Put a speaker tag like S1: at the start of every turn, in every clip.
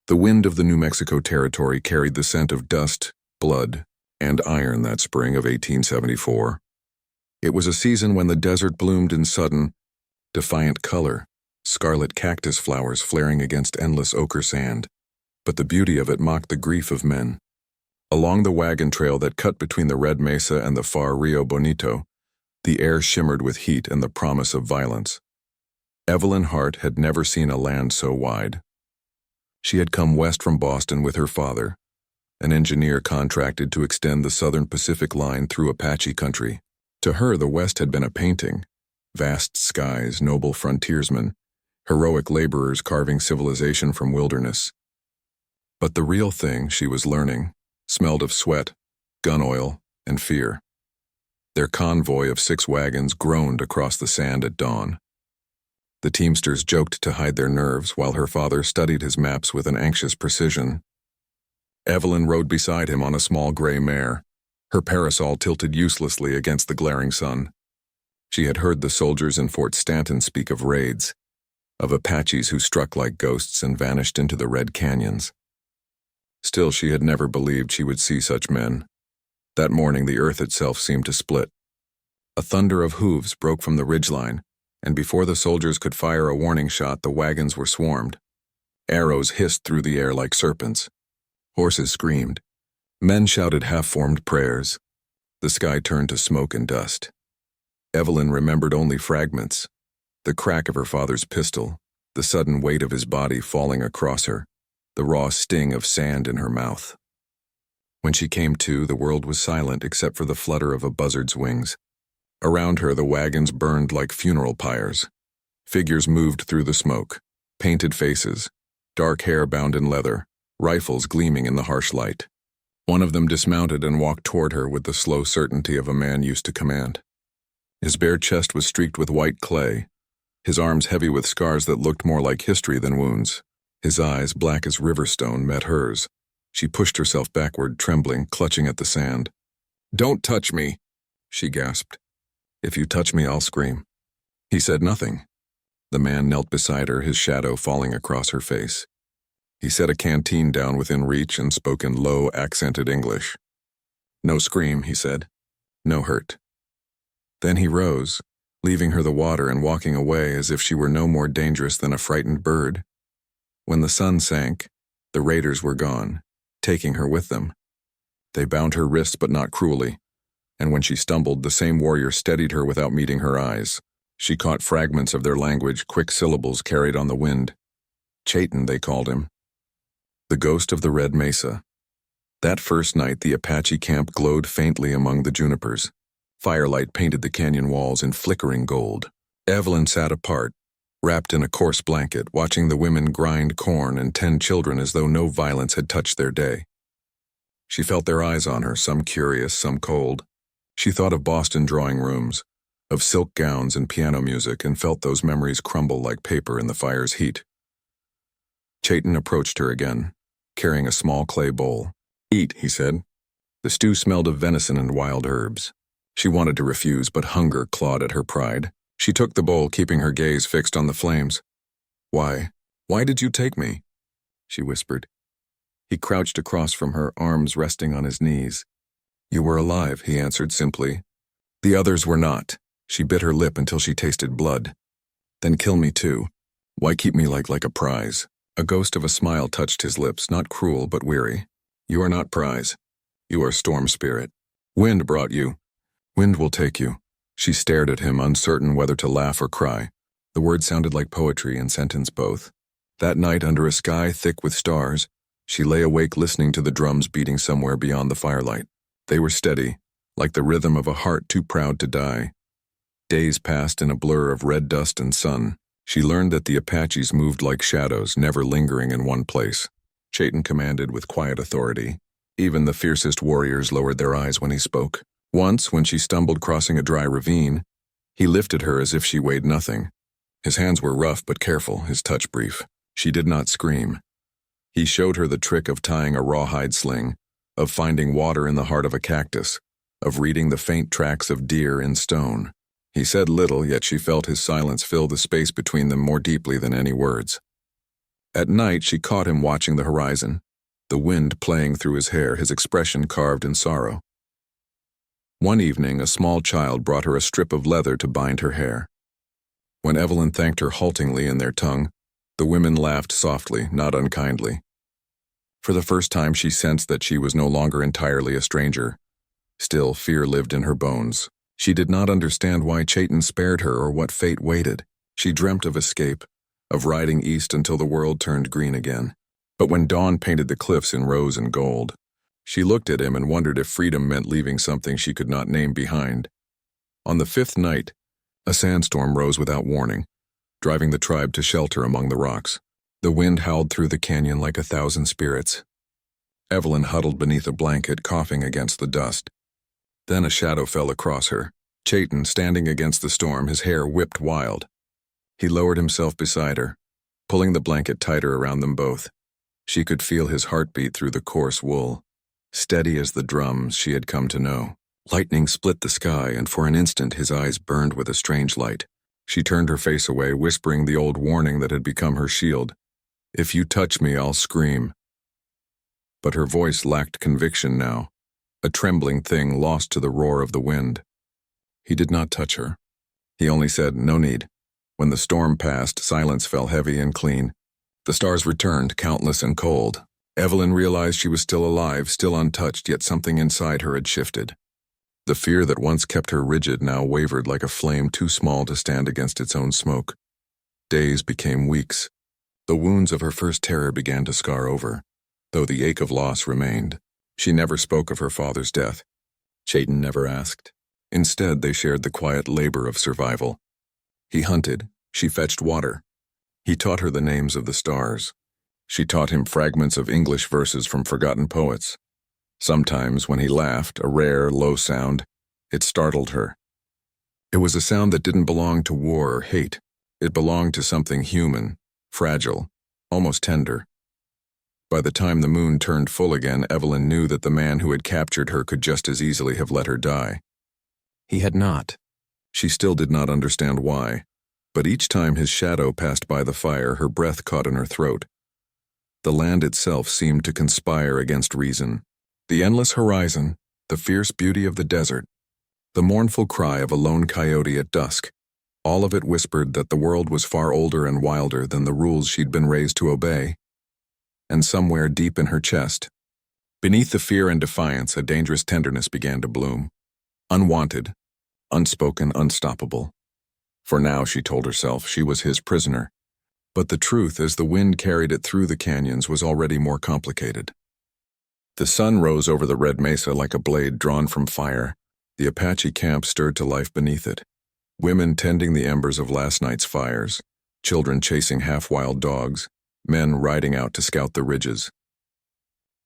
S1: The wind of the New Mexico territory carried the scent of dust, blood, and iron that spring of 1874. It was a season when the desert bloomed in sudden, defiant color, scarlet cactus flowers flaring against endless ochre sand. But the beauty of it mocked the grief of men. Along the wagon trail that cut between the Red Mesa and the far Rio Bonito, the air shimmered with heat and the promise of violence. Evelyn Hart had never seen a land so wide. She had come west from Boston with her father, an engineer contracted to extend the Southern Pacific line through Apache country. To her, the West had been a painting: vast skies, noble frontiersmen, heroic laborers carving civilization from wilderness. But the real thing, she was learning, smelled of sweat, gun oil, and fear. Their convoy of 6 wagons groaned across the sand at dawn. The teamsters joked to hide their nerves while her father studied his maps with an anxious precision. Evelyn rode beside him on a small gray mare, her parasol tilted uselessly against the glaring sun. She had heard the soldiers in Fort Stanton speak of raids, of Apaches who struck like ghosts and vanished into the red canyons. Still, she had never believed she would see such men. That morning, the earth itself seemed to split. A thunder of hooves broke from the ridgeline, and before the soldiers could fire a warning shot, the wagons were swarmed. Arrows hissed through the air like serpents. Horses screamed. Men shouted half-formed prayers. The sky turned to smoke and dust. Evelyn remembered only fragments: the crack of her father's pistol, the sudden weight of his body falling across her, the raw sting of sand in her mouth. When she came to, the world was silent except for the flutter of a buzzard's wings. Around her, the wagons burned like funeral pyres. Figures moved through the smoke, painted faces, dark hair bound in leather, rifles gleaming in the harsh light. One of them dismounted and walked toward her with the slow certainty of a man used to command. His bare chest was streaked with white clay, his arms heavy with scars that looked more like history than wounds. His eyes, black as river stone, met hers. She pushed herself backward, trembling, clutching at the sand. "Don't touch me," she gasped. "If you touch me, I'll scream." He said nothing. The man knelt beside her, his shadow falling across her face. He set a canteen down within reach and spoke in low, accented English. "No scream," he said. "No hurt." Then he rose, leaving her the water and walking away as if she were no more dangerous than a frightened bird. When the sun sank, the raiders were gone, taking her with them. They bound her wrists but not cruelly, and when she stumbled, the same warrior steadied her without meeting her eyes. She caught fragments of their language, quick syllables carried on the wind. Chayton, they called him. The ghost of the Red Mesa. That first night, the Apache camp glowed faintly among the junipers. Firelight painted the canyon walls in flickering gold. Evelyn sat apart, wrapped in a coarse blanket, watching the women grind corn and tend children as though no violence had touched their day. She felt their eyes on her, some curious, some cold. She thought of Boston drawing rooms, of silk gowns and piano music, and felt those memories crumble like paper in the fire's heat. Chayton approached her again, carrying a small clay bowl. "Eat," he said. The stew smelled of venison and wild herbs. She wanted to refuse, but hunger clawed at her pride. She took the bowl, keeping her gaze fixed on the flames. Why did you take me?" she whispered. He crouched across from her, arms resting on his knees. "You were alive," he answered simply. "The others were not." She bit her lip until she tasted blood. "Then kill me too. Why keep me like a prize?" A ghost of a smile touched his lips, not cruel but weary. "You are not prize. You are storm spirit. Wind brought you. Wind will take you." She stared at him, uncertain whether to laugh or cry. The words sounded like poetry and sentence both. That night, under a sky thick with stars, she lay awake listening to the drums beating somewhere beyond the firelight. They were steady, like the rhythm of a heart too proud to die. Days passed in a blur of red dust and sun. She learned that the Apaches moved like shadows, never lingering in one place. Chayton commanded with quiet authority. Even the fiercest warriors lowered their eyes when he spoke. Once, when she stumbled crossing a dry ravine, he lifted her as if she weighed nothing. His hands were rough but careful, his touch brief. She did not scream. He showed her the trick of tying a rawhide sling, of finding water in the heart of a cactus, of reading the faint tracks of deer in stone. He said little, yet she felt his silence fill the space between them more deeply than any words. At night, she caught him watching the horizon, the wind playing through his hair, his expression carved in sorrow. One evening, a small child brought her a strip of leather to bind her hair. When Evelyn thanked her haltingly in their tongue, the women laughed softly, not unkindly. For the first time, she sensed that she was no longer entirely a stranger. Still, fear lived in her bones. She did not understand why Chayton spared her or what fate waited. She dreamt of escape, of riding east until the world turned green again. But when dawn painted the cliffs in rose and gold, she looked at him and wondered if freedom meant leaving something she could not name behind. On the fifth night, a sandstorm rose without warning, driving the tribe to shelter among the rocks. The wind howled through the canyon like 1,000 spirits. Evelyn huddled beneath a blanket, coughing against the dust. Then a shadow fell across her. Chayton, standing against the storm, his hair whipped wild. He lowered himself beside her, pulling the blanket tighter around them both. She could feel his heartbeat through the coarse wool, steady as the drums she had come to know. Lightning split the sky, and for an instant his eyes burned with a strange light. She turned her face away, whispering the old warning that had become her shield. "If you touch me, I'll scream." But her voice lacked conviction now, a trembling thing lost to the roar of the wind. He did not touch her. He only said, "No need." When the storm passed, silence fell heavy and clean. The stars returned, countless and cold. Evelyn realized she was still alive, still untouched, yet something inside her had shifted. The fear that once kept her rigid now wavered like a flame too small to stand against its own smoke. Days became weeks. The wounds of her first terror began to scar over, though the ache of loss remained. She never spoke of her father's death. Chayton never asked. Instead, they shared the quiet labor of survival. He hunted. She fetched water. He taught her the names of the stars. She taught him fragments of English verses from forgotten poets. Sometimes, when he laughed, a rare, low sound, it startled her. It was a sound that didn't belong to war or hate. It belonged to something human, fragile, almost tender. By the time the moon turned full again, Evelyn knew that the man who had captured her could just as easily have let her die. He had not. She still did not understand why, but each time his shadow passed by the fire, her breath caught in her throat. The land itself seemed to conspire against reason. The endless horizon, the fierce beauty of the desert, the mournful cry of a lone coyote at dusk, all of it whispered that the world was far older and wilder than the rules she'd been raised to obey. And somewhere deep in her chest, beneath the fear and defiance, a dangerous tenderness began to bloom. Unwanted, unspoken, unstoppable. For now, she told herself, she was his prisoner. But the truth, as the wind carried it through the canyons, was already more complicated. The sun rose over the red mesa like a blade drawn from fire. The Apache camp stirred to life beneath it. Women tending the embers of last night's fires, children chasing half-wild dogs, men riding out to scout the ridges.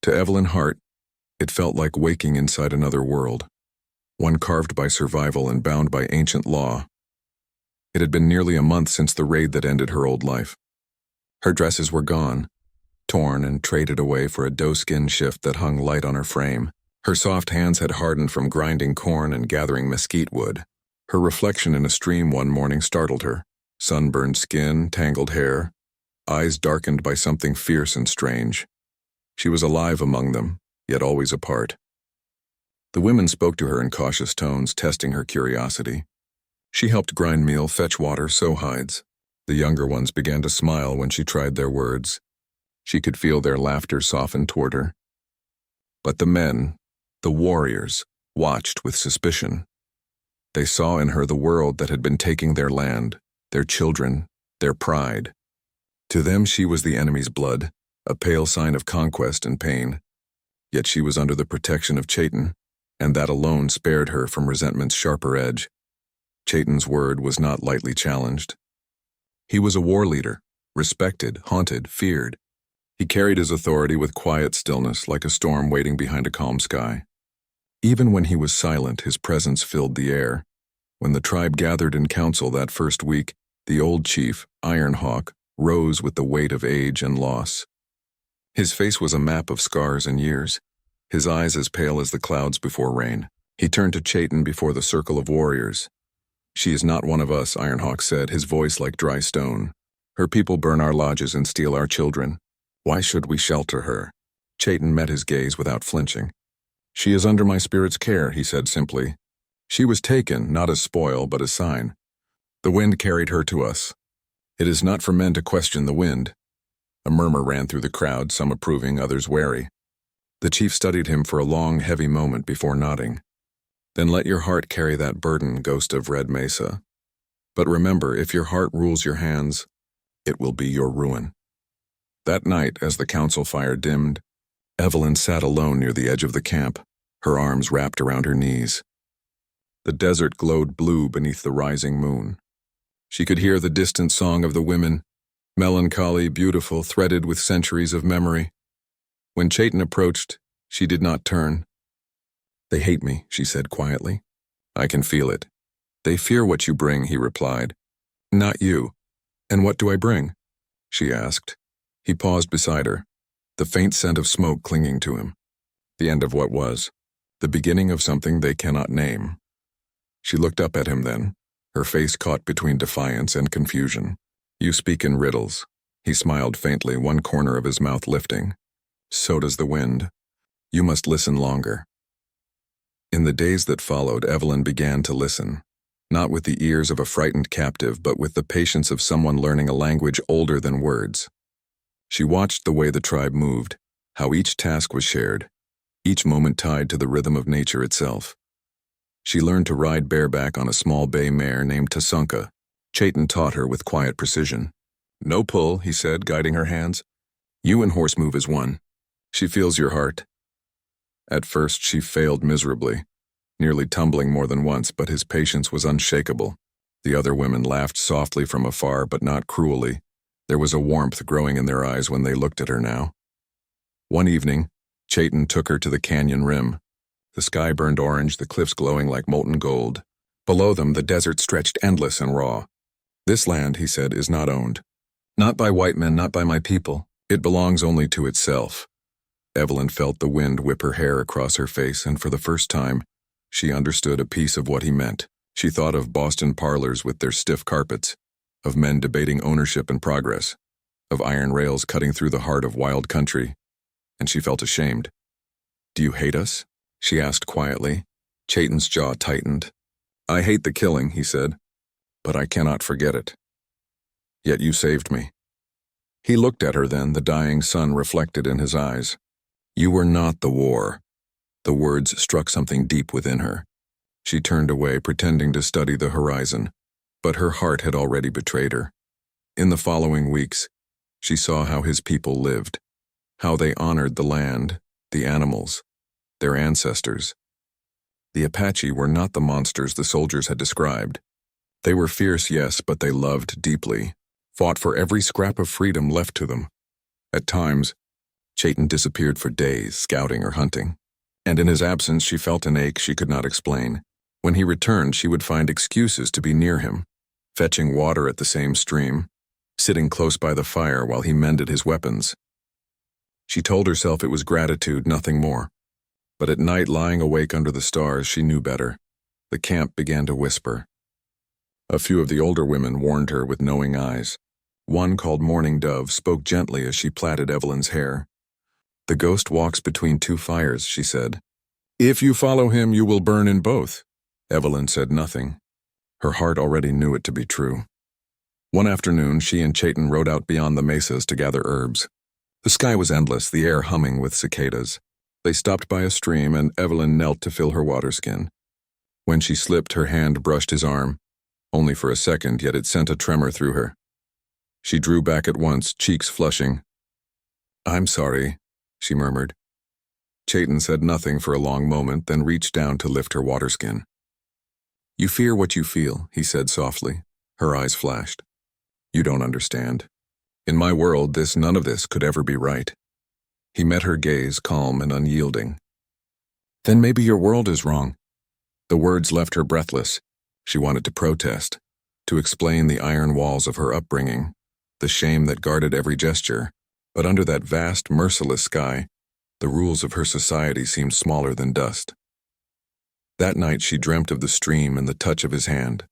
S1: To Evelyn Hart, it felt like waking inside another world, one carved by survival and bound by ancient law. It had been nearly a month since the raid that ended her old life. Her dresses were gone, torn and traded away for a doe-skin shift that hung light on her frame. Her soft hands had hardened from grinding corn and gathering mesquite wood. Her reflection in a stream one morning startled her. Sunburned skin, tangled hair, eyes darkened by something fierce and strange. She was alive among them, yet always apart. The women spoke to her in cautious tones, testing her curiosity. She helped grind meal, fetch water, sew hides. The younger ones began to smile when she tried their words. She could feel their laughter soften toward her. But the men, the warriors, watched with suspicion. They saw in her the world that had been taking their land, their children, their pride. To them she was the enemy's blood, a pale sign of conquest and pain. Yet she was under the protection of Chayton, and that alone spared her from resentment's sharper edge. Chayton's word was not lightly challenged. He was a war leader, respected, haunted, feared. He carried his authority with quiet stillness, like a storm waiting behind a calm sky. Even when he was silent, his presence filled the air. When the tribe gathered in council that first week, the old chief, Ironhawk, rose with the weight of age and loss. His face was a map of scars and years, his eyes as pale as the clouds before rain. He turned to Chayton before the circle of warriors. "She is not one of us," Ironhawk said, his voice like dry stone. Her people burn our lodges and steal our children. Why should we shelter her? Chayton met his gaze without flinching. She is under my spirit's care, he said simply. She was taken, not as spoil, but as sign. The wind carried her to us. It is not for men to question the wind. A murmur ran through the crowd, some approving, others wary. The chief studied him for a long, heavy moment before nodding. Then let your heart carry that burden, ghost of Red Mesa. But remember, if your heart rules your hands, it will be your ruin. That night, as the council fire dimmed, Evelyn sat alone near the edge of the camp, her arms wrapped around her knees. The desert glowed blue beneath the rising moon. She could hear the distant song of the women, melancholy, beautiful, threaded with centuries of memory. When Chayton approached, she did not turn. They hate me, she said quietly. I can feel it. They fear what you bring, he replied. Not you. And what do I bring? She asked. He paused beside her, the faint scent of smoke clinging to him. The end of what was, the beginning of something they cannot name. She looked up at him then, her face caught between defiance and confusion. You speak in riddles. He smiled faintly, one corner of his mouth lifting. So does the wind. You must listen longer. In the days that followed, Evelyn began to listen, not with the ears of a frightened captive, but with the patience of someone learning a language older than words. She watched the way the tribe moved, how each task was shared, each moment tied to the rhythm of nature itself. She learned to ride bareback on a small bay mare named Tasunka. Chayton taught her with quiet precision. No pull, he said, guiding her hands. You and horse move as one. She feels your heart. At first she failed miserably, nearly tumbling more than once, but his patience was unshakable. The other women laughed softly from afar, but not cruelly. There was a warmth growing in their eyes when they looked at her now. One evening, Chayton took her to the canyon rim. The sky burned orange, the cliffs glowing like molten gold. Below them, the desert stretched endless and raw. This land, he said, is not owned. Not by white men, not by my people. It belongs only to itself. Evelyn felt the wind whip her hair across her face, and for the first time, she understood a piece of what he meant. She thought of Boston parlors with their stiff carpets, of men debating ownership and progress, of iron rails cutting through the heart of wild country, and she felt ashamed. Do you hate us? She asked quietly. Chayton's jaw tightened. I hate the killing, he said, but I cannot forget it. Yet you saved me. He looked at her then, the dying sun reflected in his eyes. You were not the war. The words struck something deep within her. She turned away, pretending to study the horizon, but her heart had already betrayed her. In the following weeks, she saw how his people lived, how they honored the land, the animals, their ancestors. The Apache were not the monsters the soldiers had described. They were fierce, yes, but they loved deeply, fought for every scrap of freedom left to them. At times, Chayton disappeared for days, scouting or hunting, and in his absence she felt an ache she could not explain. When he returned, she would find excuses to be near him, fetching water at the same stream, sitting close by the fire while he mended his weapons. She told herself it was gratitude, nothing more. But at night, lying awake under the stars, she knew better. The camp began to whisper. A few of the older women warned her with knowing eyes. One, called Morning Dove, spoke gently as she plaited Evelyn's hair. The ghost walks between two fires, she said. If you follow him, you will burn in both. Evelyn said nothing. Her heart already knew it to be true. One afternoon, she and Chayton rode out beyond the mesas to gather herbs. The sky was endless, the air humming with cicadas. They stopped by a stream, and Evelyn knelt to fill her water skin. When she slipped, her hand brushed his arm. Only for a second, yet it sent a tremor through her. She drew back at once, cheeks flushing. I'm sorry, she murmured. Chayton said nothing for a long moment, then reached down to lift her water skin. You fear what you feel, he said softly. Her eyes flashed. You don't understand. In my world, none of this could ever be right. He met her gaze, calm and unyielding. Then maybe your world is wrong. The words left her breathless. She wanted to protest, to explain the iron walls of her upbringing, the shame that guarded every gesture, but under that vast, merciless sky, the rules of her society seemed smaller than dust. That night she dreamt of the stream and the touch of his hand.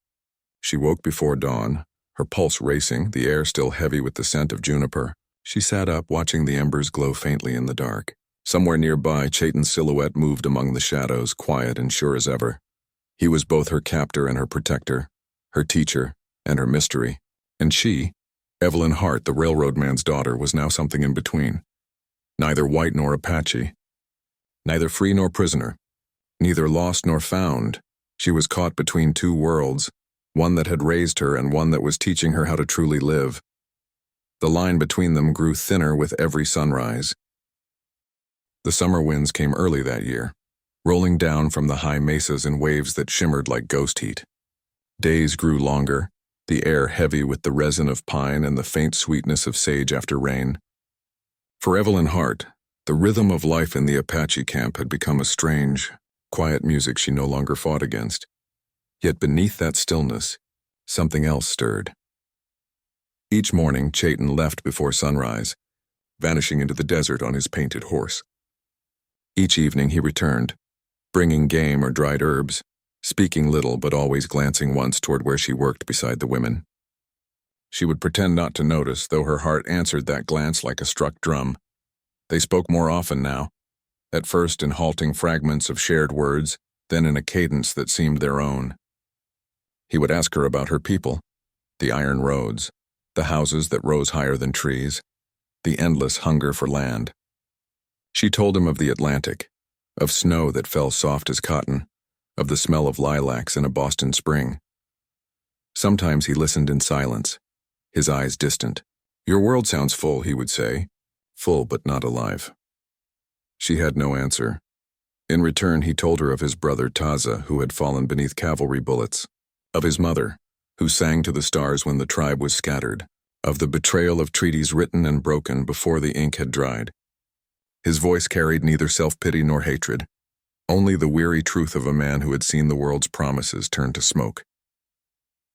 S1: She woke before dawn, Her pulse racing, the air still heavy with the scent of juniper. She sat up, watching the embers glow faintly in the dark. Somewhere nearby, Chaitin's silhouette moved among the shadows, quiet and sure as ever. He was both her captor and her protector, her teacher and her mystery. And she, Evelyn Hart, the railroad man's daughter, was now something in between. Neither white nor Apache. Neither free nor prisoner. Neither lost nor found. She was caught between two worlds, one that had raised her and one that was teaching her how to truly live. The line between them grew thinner with every sunrise. The summer winds came early that year, rolling down from the high mesas in waves that shimmered like ghost heat. Days grew longer, the air heavy with the resin of pine and the faint sweetness of sage after rain. For Evelyn Hart, the rhythm of life in the Apache camp had become a strange, quiet music she no longer fought against. Yet beneath that stillness, something else stirred. Each morning, Chaitin left before sunrise, vanishing into the desert on his painted horse. Each evening he returned, bringing game or dried herbs, speaking little but always glancing once toward where she worked beside the women. She would pretend not to notice, though her heart answered that glance like a struck drum. They spoke more often now, at first in halting fragments of shared words, then in a cadence that seemed their own. He would ask her about her people, the iron roads, the houses that rose higher than trees, the endless hunger for land. She told him of the Atlantic, of snow that fell soft as cotton, of the smell of lilacs in a Boston spring. Sometimes he listened in silence, his eyes distant. "Your world sounds full," he would say, full but not alive. She had no answer. In return, he told her of his brother Taza, who had fallen beneath cavalry bullets, of his mother, who sang to the stars when the tribe was scattered, of the betrayal of treaties written and broken before the ink had dried. His voice carried neither self-pity nor hatred, only the weary truth of a man who had seen the world's promises turn to smoke.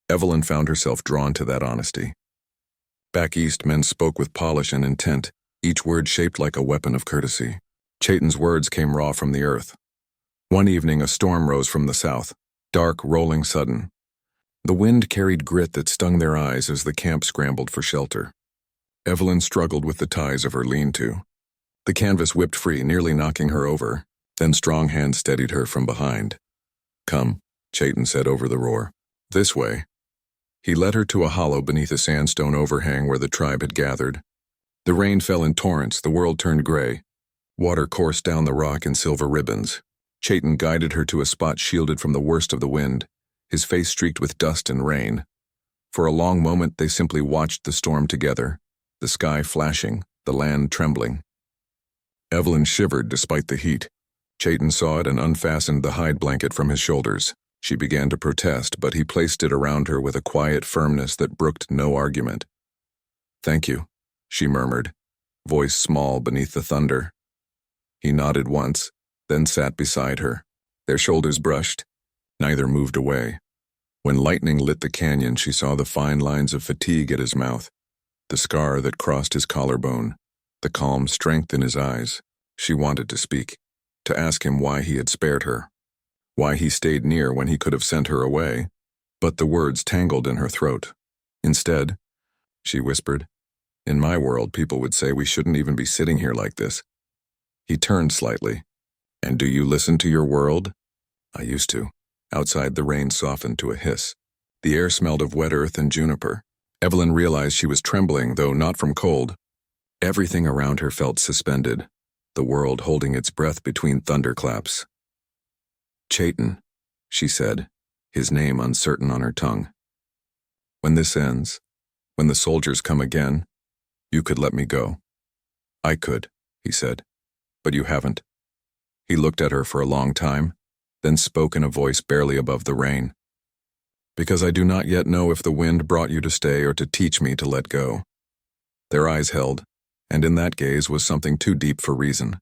S1: Evelyn found herself drawn to that honesty. Back east, men spoke with polish and intent, each word shaped like a weapon of courtesy. Chaitin's words came raw from the earth. One evening, a storm rose from the south, dark, rolling, sudden. The wind carried grit that stung their eyes as the camp scrambled for shelter. Evelyn struggled with the ties of her lean-to. The canvas whipped free, nearly knocking her over. Then strong hands steadied her from behind. "Come," Chaitin said over the roar. "This way." He led her to a hollow beneath a sandstone overhang where the tribe had gathered. The rain fell in torrents, the world turned gray. Water coursed down the rock in silver ribbons. Chaitin guided her to a spot shielded from the worst of the wind, his face streaked with dust and rain. For a long moment they simply watched the storm together, the sky flashing, the land trembling. Evelyn shivered despite the heat. Chaitin saw it and unfastened the hide blanket from his shoulders. She began to protest, but he placed it around her with a quiet firmness that brooked no argument. "Thank you," she murmured, voice small beneath the thunder. He nodded once, then sat beside her. Their shoulders brushed. Neither moved away. When lightning lit the canyon, she saw the fine lines of fatigue at his mouth, the scar that crossed his collarbone, the calm strength in his eyes. She wanted to speak, to ask him why he had spared her, why he stayed near when he could have sent her away, but the words tangled in her throat. Instead, she whispered, "In my world, people would say we shouldn't even be sitting here like this." He turned slightly. "And do you listen to your world?" "I used to." Outside, the rain softened to a hiss. The air smelled of wet earth and juniper. Evelyn realized she was trembling, though not from cold. Everything around her felt suspended, the world holding its breath between thunderclaps. "Chaitin," she said, his name uncertain on her tongue. "When this ends, when the soldiers come again, you could let me go." "I could," he said, "but you haven't." He looked at her for a long time, then spoke in a voice barely above the rain. "Because I do not yet know if the wind brought you to stay or to teach me to let go." Their eyes held, and in that gaze was something too deep for reason.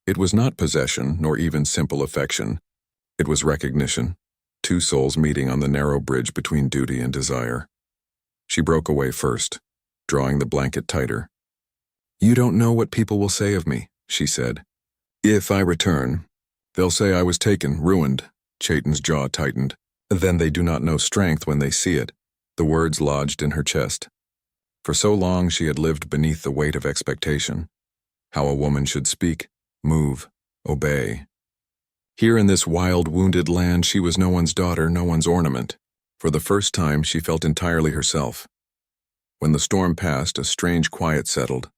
S1: It was not possession, nor even simple affection. It was recognition, two souls meeting on the narrow bridge between duty and desire. She broke away first, drawing the blanket tighter. "You don't know what people will say of me," she said. "If I return, they'll say I was taken, ruined." Chaitin's jaw tightened. "Then they do not know strength when they see it." The words lodged in her chest. For so long she had lived beneath the weight of expectation. How a woman should speak, move, obey. Here in this wild, wounded land, she was no one's daughter, no one's ornament. For the first time, she felt entirely herself. When the storm passed, a strange quiet settled.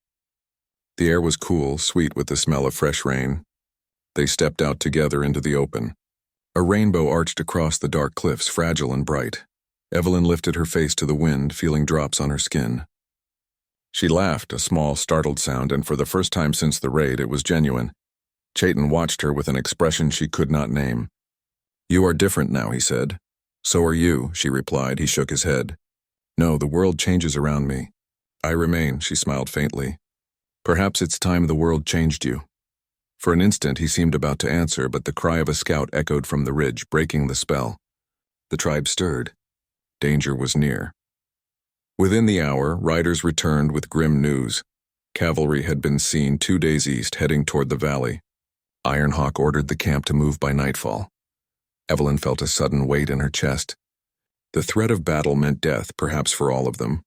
S1: The air was cool, sweet with the smell of fresh rain. They stepped out together into the open. A rainbow arched across the dark cliffs, fragile and bright. Evelyn lifted her face to the wind, feeling drops on her skin. She laughed, a small, startled sound, and for the first time since the raid, it was genuine. Chayton watched her with an expression she could not name. "You are different now," he said. "So are you," she replied. He shook his head. "No, the world changes around me. I remain," she smiled faintly. "Perhaps it's time the world changed you." For an instant he seemed about to answer, but the cry of a scout echoed from the ridge, breaking the spell. The tribe stirred. Danger was near. Within the hour, riders returned with grim news. Cavalry had been seen 2 days east, heading toward the valley. Ironhawk ordered the camp to move by nightfall. Evelyn felt a sudden weight in her chest. The threat of battle meant death, perhaps for all of them.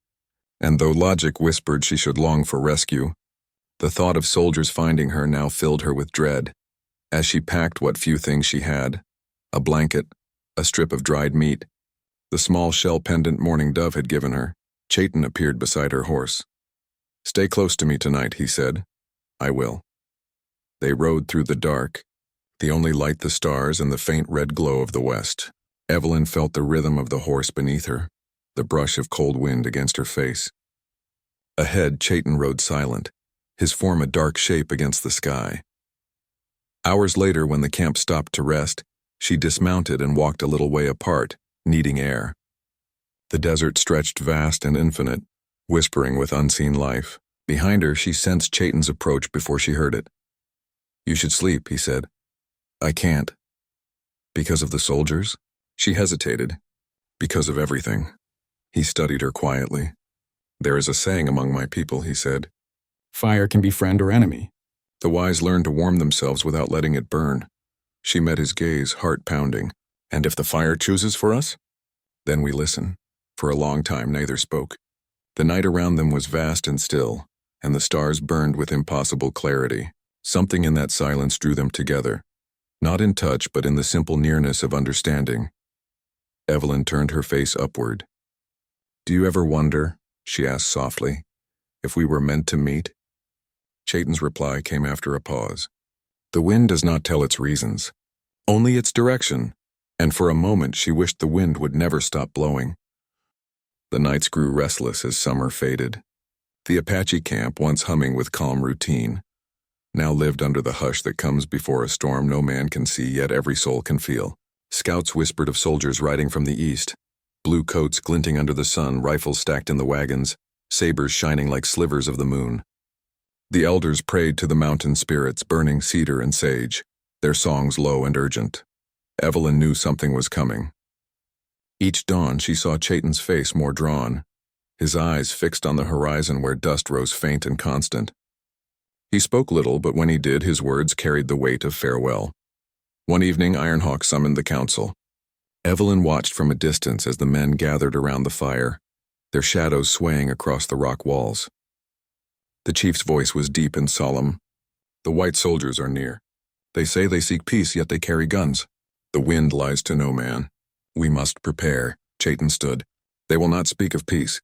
S1: And though logic whispered she should long for rescue, the thought of soldiers finding her now filled her with dread. As she packed what few things she had, a blanket, a strip of dried meat, the small shell pendant Mourning Dove had given her, Chayton appeared beside her horse. "Stay close to me tonight," he said. "I will." They rode through the dark, the only light the stars and the faint red glow of the west. Evelyn felt the rhythm of the horse beneath her, the brush of cold wind against her face. Ahead, Chayton rode silent, his form a dark shape against the sky. Hours later, when the camp stopped to rest, she dismounted and walked a little way apart, needing air. The desert stretched vast and infinite, whispering with unseen life. Behind her, she sensed Chayton's approach before she heard it. "You should sleep," he said. "I can't." "Because of the soldiers?" She hesitated. "Because of everything." He studied her quietly. "There is a saying among my people," he said. "Fire can be friend or enemy. The wise learn to warm themselves without letting it burn." She met his gaze, heart pounding. "And if the fire chooses for us?" "Then we listen." For a long time, neither spoke. The night around them was vast and still, and the stars burned with impossible clarity. Something in that silence drew them together, not in touch, but in the simple nearness of understanding. Evelyn turned her face upward. "Do you ever wonder," she asked softly, "if we were meant to meet?" Chayton's reply came after a pause. "The wind does not tell its reasons, only its direction," and for a moment she wished the wind would never stop blowing. The nights grew restless as summer faded. The Apache camp, once humming with calm routine, now lived under the hush that comes before a storm no man can see, yet every soul can feel. Scouts whispered of soldiers riding from the east, blue coats glinting under the sun, rifles stacked in the wagons, sabers shining like slivers of the moon. The elders prayed to the mountain spirits, burning cedar and sage, their songs low and urgent. Evelyn knew something was coming. Each dawn she saw Chayton's face more drawn, his eyes fixed on the horizon where dust rose faint and constant. He spoke little, but when he did, his words carried the weight of farewell. One evening, Ironhawk summoned the council. Evelyn watched from a distance as the men gathered around the fire, their shadows swaying across the rock walls. The chief's voice was deep and solemn. "The white soldiers are near. They say they seek peace, yet they carry guns. The wind lies to no man. We must prepare." Chayton stood. "They will not speak of peace.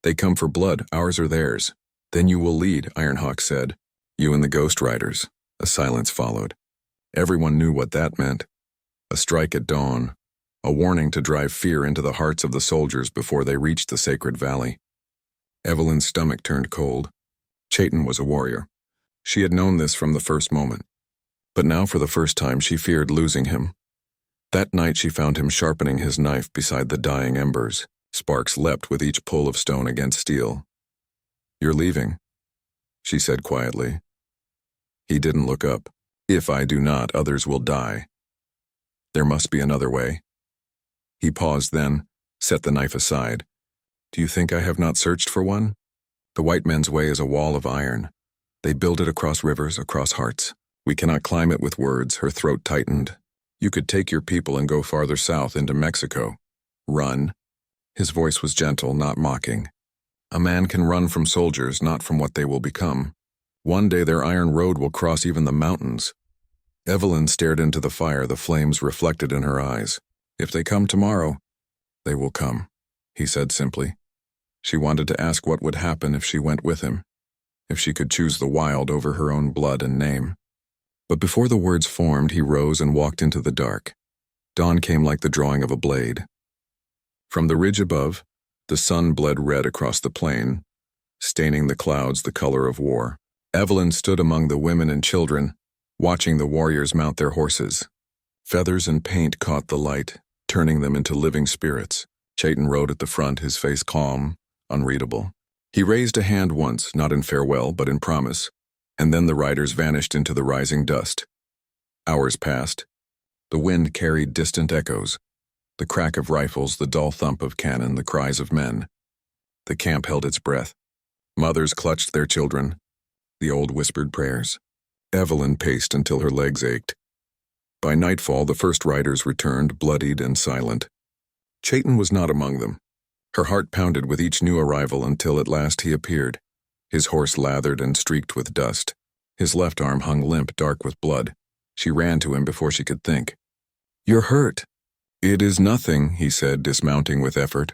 S1: They come for blood, ours or theirs." "Then you will lead," Ironhawk said. "You and the Ghost Riders." A silence followed. Everyone knew what that meant. A strike at dawn, a warning to drive fear into the hearts of the soldiers before they reached the sacred valley. Evelyn's stomach turned cold. Chayton was a warrior. She had known this from the first moment. But now for the first time she feared losing him. That night she found him sharpening his knife beside the dying embers. Sparks leapt with each pull of stone against steel. "You're leaving," she said quietly. He didn't look up. "If I do not, others will die. There must be another way." He paused then, set the knife aside. "Do you think I have not searched for one? The white men's way is a wall of iron. They build it across rivers, across hearts. We cannot climb it with words." Her throat tightened. "You could take your people and go farther south into Mexico. Run. His voice was gentle, not mocking. A man can run from soldiers, not from what they will become. One day their iron road will cross even the mountains. Evelyn stared into the fire, the flames reflected in her eyes. If they come tomorrow, they will come, he said simply. She wanted to ask what would happen if she went with him, if she could choose the wild over her own blood and name. But before the words formed, he rose and walked into the dark. Dawn came like the drawing of a blade. From the ridge above, the sun bled red across the plain, staining the clouds the color of war. Evelyn stood among the women and children, watching the warriors mount their horses. Feathers and paint caught the light, turning them into living spirits. Chayton rode at the front, his face calm, unreadable. He raised a hand once, not in farewell, but in promise, and then the riders vanished into the rising dust. Hours passed. The wind carried distant echoes, the crack of rifles, the dull thump of cannon, the cries of men. The camp held its breath. Mothers clutched their children. The old whispered prayers. Evelyn paced until her legs ached. By nightfall, the first riders returned, bloodied and silent. Chayton was not among them. Her heart pounded with each new arrival until at last he appeared, his horse lathered and streaked with dust. His left arm hung limp, dark with blood. She ran to him before she could think. "You're hurt." "It is nothing," he said, dismounting with effort.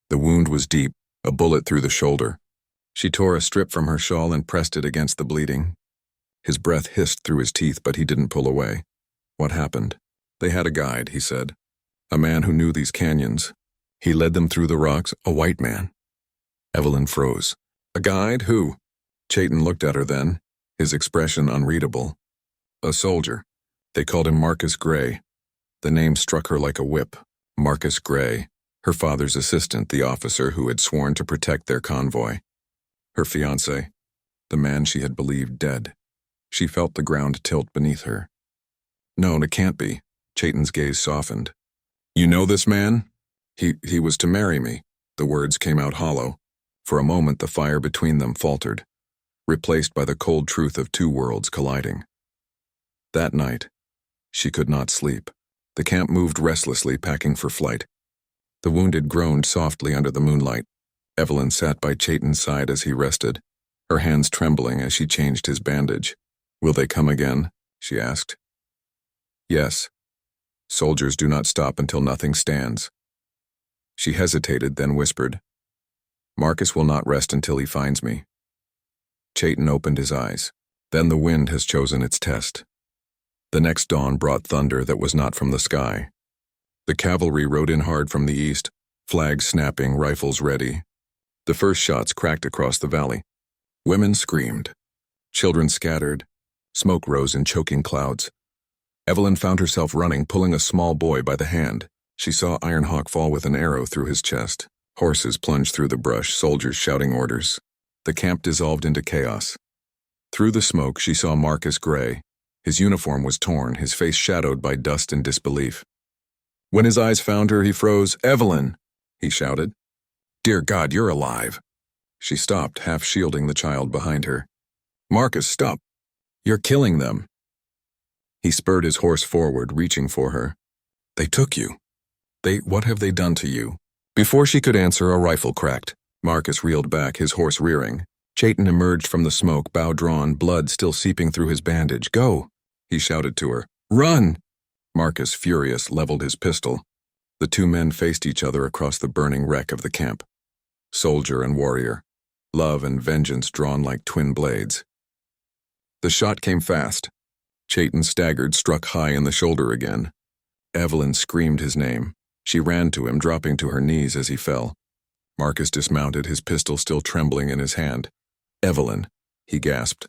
S1: The wound was deep, a bullet through the shoulder. She tore a strip from her shawl and pressed it against the bleeding. His breath hissed through his teeth, but he didn't pull away. "What happened?" "They had a guide," he said. "A man who knew these canyons. He led them through the rocks, a white man." Evelyn froze. "A guide? Who?" Chayton looked at her then, his expression unreadable. "A soldier. They called him Marcus Gray." The name struck her like a whip. Marcus Gray, her father's assistant, the officer who had sworn to protect their convoy. Her fiancé, the man she had believed dead. She felt the ground tilt beneath her. "No, it can't be." Chayton's gaze softened. "You know this man?" He was to marry me." The words came out hollow. For a moment the fire between them faltered, replaced by the cold truth of two worlds colliding. That night, she could not sleep. The camp moved restlessly, packing for flight. The wounded groaned softly under the moonlight. Evelyn sat by Chayton's side as he rested, her hands trembling as she changed his bandage. "Will they come again?" she asked. "Yes. Soldiers do not stop until nothing stands." She hesitated, then whispered, "Marcus will not rest until he finds me." Chayton opened his eyes. Then the wind has chosen its test. The next dawn brought thunder that was not from the sky. The cavalry rode in hard from the east, flags snapping, rifles ready. The first shots cracked across the valley. Women screamed. Children scattered. Smoke rose in choking clouds. Evelyn found herself running, pulling a small boy by the hand. She saw Ironhawk fall with an arrow through his chest. Horses plunged through the brush, soldiers shouting orders. The camp dissolved into chaos. Through the smoke, she saw Marcus Gray. His uniform was torn, his face shadowed by dust and disbelief. When his eyes found her, he froze. "Evelyn!" he shouted. "Dear God, you're alive!" She stopped, half shielding the child behind her. "Marcus, stop! You're killing them!" He spurred his horse forward, reaching for her. "They took you. What have they done to you?" Before she could answer, a rifle cracked. Marcus reeled back, his horse rearing. Chayton emerged from the smoke, bow drawn, blood still seeping through his bandage. "Go!" he shouted to her. "Run!" Marcus, furious, leveled his pistol. The two men faced each other across the burning wreck of the camp. Soldier and warrior, love and vengeance drawn like twin blades. The shot came fast. Chayton staggered, struck high in the shoulder again. Evelyn screamed his name. She ran to him, dropping to her knees as he fell. Marcus dismounted, his pistol still trembling in his hand. "Evelyn," he gasped.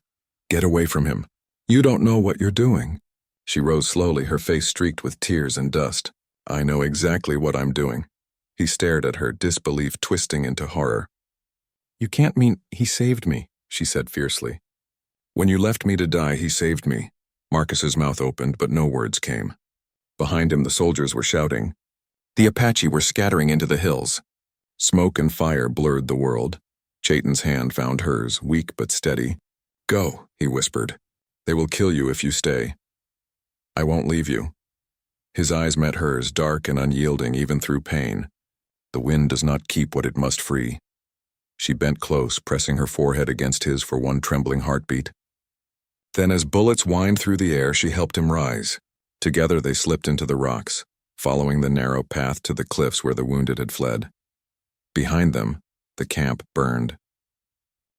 S1: "Get away from him. You don't know what you're doing." She rose slowly, her face streaked with tears and dust. "I know exactly what I'm doing." He stared at her, disbelief twisting into horror. "You can't mean he saved me," she said fiercely. "When you left me to die, he saved me." Marcus's mouth opened, but no words came. Behind him, the soldiers were shouting. The Apache were scattering into the hills. Smoke and fire blurred the world. Chayton's hand found hers, weak but steady. "Go," he whispered. "They will kill you if you stay." "I won't leave you." His eyes met hers, dark and unyielding even through pain. The wind does not keep what it must free. She bent close, pressing her forehead against his for one trembling heartbeat. Then as bullets whined through the air, she helped him rise. Together they slipped into the rocks, following the narrow path to the cliffs where the wounded had fled. Behind them, the camp burned.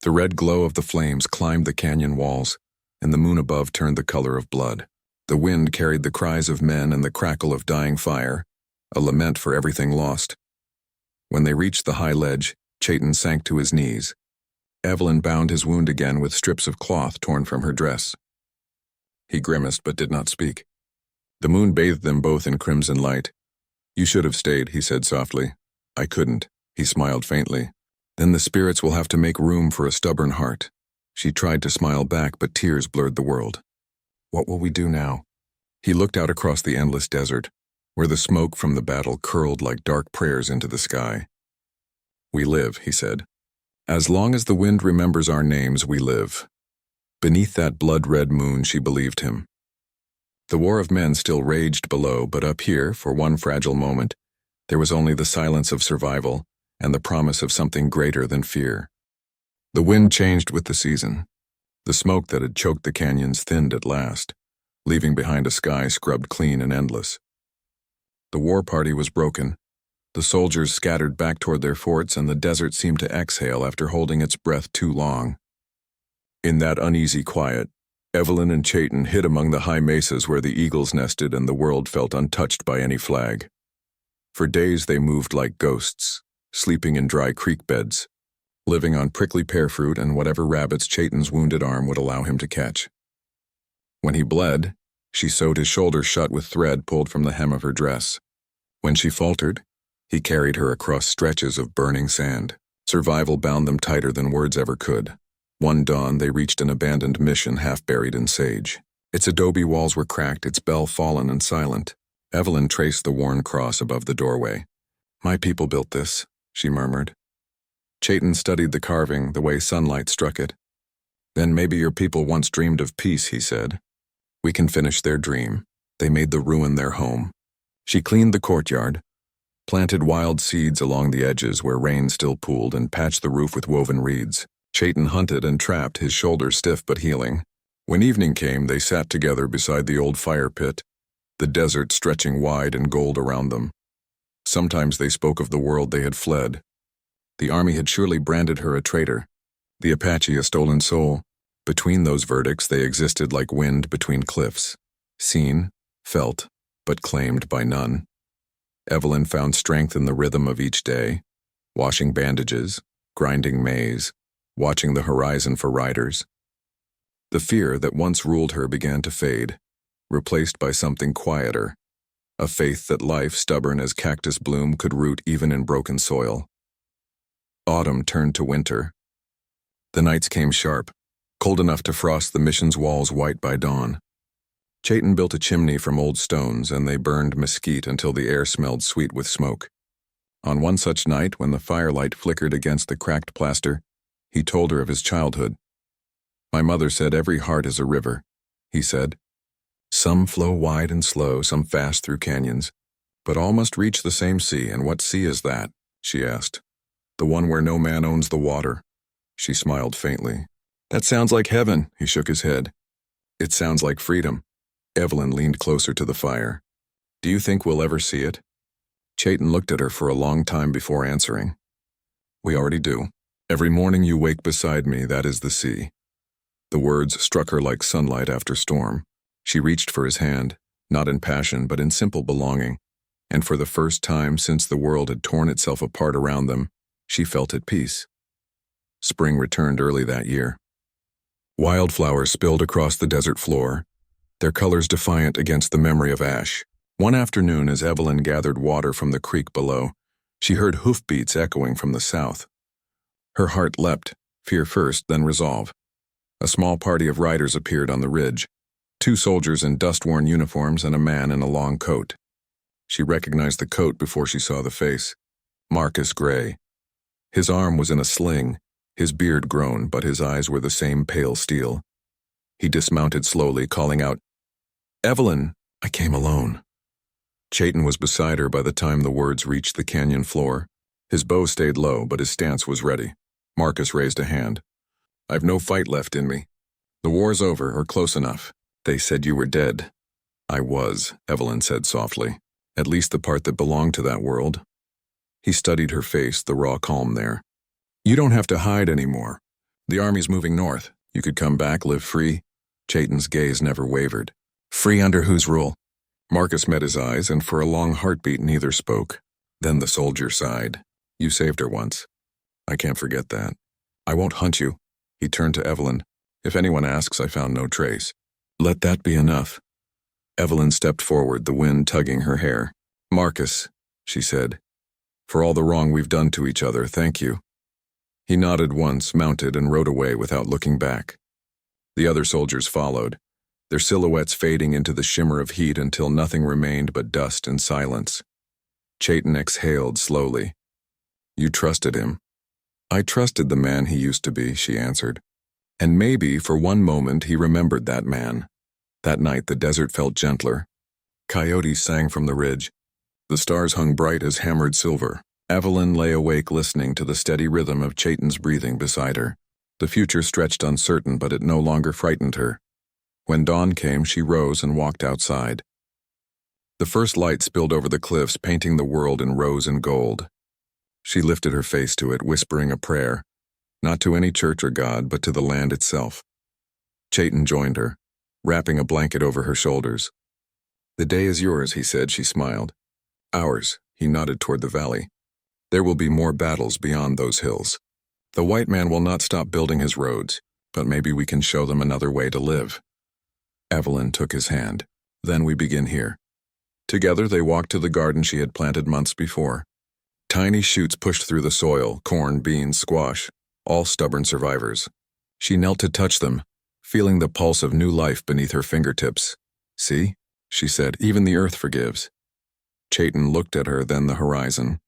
S1: The red glow of the flames climbed the canyon walls, and the moon above turned the color of blood. The wind carried the cries of men and the crackle of dying fire, a lament for everything lost. When they reached the high ledge, Chayton sank to his knees. Evelyn bound his wound again with strips of cloth torn from her dress. He grimaced but did not speak. The moon bathed them both in crimson light. "You should have stayed," he said softly. "I couldn't." He smiled faintly. "Then the spirits will have to make room for a stubborn heart." She tried to smile back, but tears blurred the world. "What will we do now?" He looked out across the endless desert, where the smoke from the battle curled like dark prayers into the sky. "We live," he said. "As long as the wind remembers our names, we live." Beneath that blood-red moon, she believed him. The war of men still raged below, but up here, for one fragile moment, there was only the silence of survival and the promise of something greater than fear. The wind changed with the season. The smoke that had choked the canyons thinned at last, leaving behind a sky scrubbed clean and endless. The war party was broken. The soldiers scattered back toward their forts, and the desert seemed to exhale after holding its breath too long. In that uneasy quiet, Evelyn and Chayton hid among the high mesas where the eagles nested and the world felt untouched by any flag. For days they moved like ghosts, sleeping in dry creek beds, living on prickly pear fruit and whatever rabbits Chayton's wounded arm would allow him to catch. When he bled, she sewed his shoulder shut with thread pulled from the hem of her dress. When she faltered, he carried her across stretches of burning sand. Survival bound them tighter than words ever could. One dawn, they reached an abandoned mission half buried in sage. Its adobe walls were cracked, its bell fallen and silent. Evelyn traced the worn cross above the doorway. "My people built this," she murmured. Chayton studied the carving, the way sunlight struck it. "Then maybe your people once dreamed of peace," he said. "We can finish their dream. They made the ruin their home." She cleaned the courtyard, planted wild seeds along the edges where rain still pooled, and patched the roof with woven reeds. Chayton hunted and trapped, his shoulders stiff but healing. When evening came, they sat together beside the old fire pit, the desert stretching wide and gold around them. Sometimes they spoke of the world they had fled. The army had surely branded her a traitor, the Apache a stolen soul. Between those verdicts, they existed like wind between cliffs, seen, felt, but claimed by none. Evelyn found strength in the rhythm of each day, washing bandages, grinding maize, watching the horizon for riders. The fear that once ruled her began to fade, replaced by something quieter, a faith that life, stubborn as cactus bloom, could root even in broken soil. Autumn turned to winter. The nights came sharp, cold enough to frost the mission's walls white by dawn. Chayton built a chimney from old stones, and they burned mesquite until the air smelled sweet with smoke. On one such night, when the firelight flickered against the cracked plaster, he told her of his childhood. "My mother said every heart is a river," he said. "Some flow wide and slow, some fast through canyons, but all must reach the same sea, and what sea is that?" she asked. "The one where no man owns the water." She smiled faintly. "That sounds like heaven," he shook his head. "It sounds like freedom." Evelyn leaned closer to the fire. "Do you think we'll ever see it?" Chayton looked at her for a long time before answering. "We already do. Every morning you wake beside me, that is the sea." The words struck her like sunlight after storm. She reached for his hand, not in passion but in simple belonging, and for the first time since the world had torn itself apart around them, she felt at peace. Spring returned early that year. Wildflowers spilled across the desert floor, their colors defiant against the memory of ash. One afternoon, as Evelyn gathered water from the creek below, she heard hoofbeats echoing from the south. Her heart leapt, fear first, then resolve. A small party of riders appeared on the ridge, 2 soldiers in dust-worn uniforms and a man in a long coat. She recognized the coat before she saw the face. Marcus Gray. His arm was in a sling, his beard grown, but his eyes were the same pale steel. He dismounted slowly, calling out, "Evelyn, I came alone." Chayton was beside her by the time the words reached the canyon floor, His bow stayed low, but his stance was ready. Marcus raised a hand. I've no fight left in me. The war's over, or close enough. They said you were dead. I was, Evelyn said softly. At least the part that belonged to that world. He studied her face, the raw calm there. You don't have to hide anymore. The army's moving north. You could come back, live free. Chayton's gaze never wavered. Free under whose rule? Marcus met his eyes, and for a long heartbeat neither spoke. Then the soldier sighed. You saved her once. I can't forget that. I won't hunt you. He turned to Evelyn. If anyone asks, I found no trace. Let that be enough. Evelyn stepped forward, the wind tugging her hair. Marcus, she said. For all the wrong we've done to each other, thank you. He nodded once, mounted, and rode away without looking back. The other soldiers followed, their silhouettes fading into the shimmer of heat until nothing remained but dust and silence. Chayton exhaled slowly. You trusted him. I trusted the man he used to be, she answered. And maybe, for one moment, he remembered that man. That night the desert felt gentler. Coyotes sang from the ridge. The stars hung bright as hammered silver. Evelyn lay awake listening to the steady rhythm of Chayton's breathing beside her. The future stretched uncertain, but it no longer frightened her. When dawn came, she rose and walked outside. The first light spilled over the cliffs, painting the world in rose and gold. She lifted her face to it, whispering a prayer, not to any church or god, but to the land itself. Chayton joined her, wrapping a blanket over her shoulders. The day is yours, he said. She smiled. Ours, he nodded toward the valley. There will be more battles beyond those hills. The white man will not stop building his roads, but maybe we can show them another way to live. Evelyn took his hand. Then we begin here. Together they walked to the garden she had planted months before. Tiny shoots pushed through the soil, corn, beans, squash, all stubborn survivors. She knelt to touch them, feeling the pulse of new life beneath her fingertips. See, she said, even the earth forgives. Chayton looked at her, then the horizon.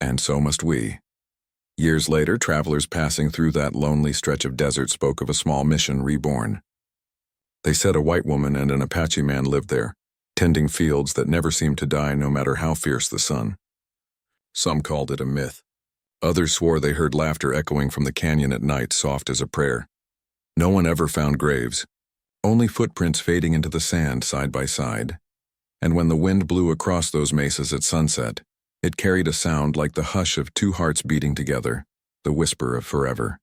S1: And so must we. Years later, travelers passing through that lonely stretch of desert spoke of a small mission reborn. They said a white woman and an Apache man lived there, tending fields that never seemed to die no matter how fierce the sun. Some called it a myth. Others swore they heard laughter echoing from the canyon at night, soft as a prayer. No one ever found graves, only footprints fading into the sand side by side. And when the wind blew across those mesas at sunset, it carried a sound like the hush of two hearts beating together, the whisper of forever.